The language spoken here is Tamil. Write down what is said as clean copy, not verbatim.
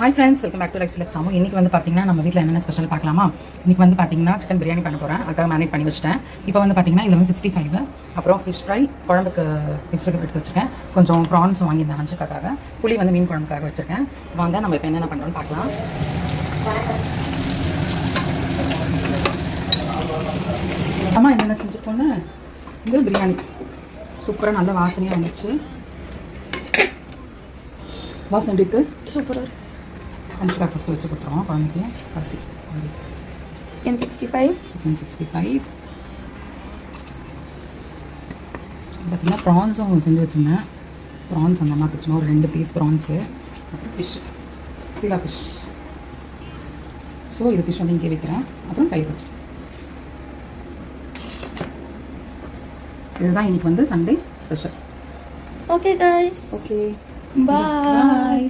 Hi friends, welcome back to Life Select Samu. இன்னைக்கு வந்து பாத்தீங்கன்னா நம்ம வீட்ல என்னென்ன ஸ்பெஷல் பார்க்கலாமா? இன்னைக்கு வந்து பாத்தீங்கன்னா சிக்கன் பிரியாணி பண்ண போறேன். அதுக்காக மேரினேட் பண்ணி வச்சிட்டேன். இப்போ வந்து பாத்தீங்கன்னா இதுல வந்து 65 அப்புறம் ஃபிஷ் ஃப்ரை குழம்புக்கு ஃபிஷ் எடுத்து வச்சிருக்கேன். கொஞ்சம் ப்ரான்ஸ் வாங்கியிருந்தேன் லஞ்சுக்காக. புளி வந்து மீன் குழம்புக்காக வச்சிருக்கேன். வாங்க நம்ம இப்போ என்னென்ன பண்றோம்னு பார்க்கலாம். அம்மா என்னென்ன செஞ்சுருக்கோன்னு இது பிரியாணி சூப்பராக நல்ல வாசனையாக வந்துச்சு. வாசனை இருக்கு சூப்பராக. லஞ்ச் பிரேக்ஃபாஸ்ட் வச்சு கொடுத்துருவோம் குழந்தைக்கு. அரிசி சிக்கன் 65 பார்த்தீங்கன்னா ப்ரான்ஸும் செஞ்சு வச்சுருந்தேன். ப்ரான்ஸ் அந்த அம்மாக்கு வச்சுனா ஒரு 2 பீஸ் ப்ரான்ஸு, அப்புறம் ஃபிஷ் சீலா ஃபிஷ். ஸோ இது ஃபிஷ் வந்து இங்கே வைக்கிறேன். அப்புறம் தயிர் வச்சு. இதுதான் இன்னைக்கு வந்து Sunday special. Okay guys, okay bye.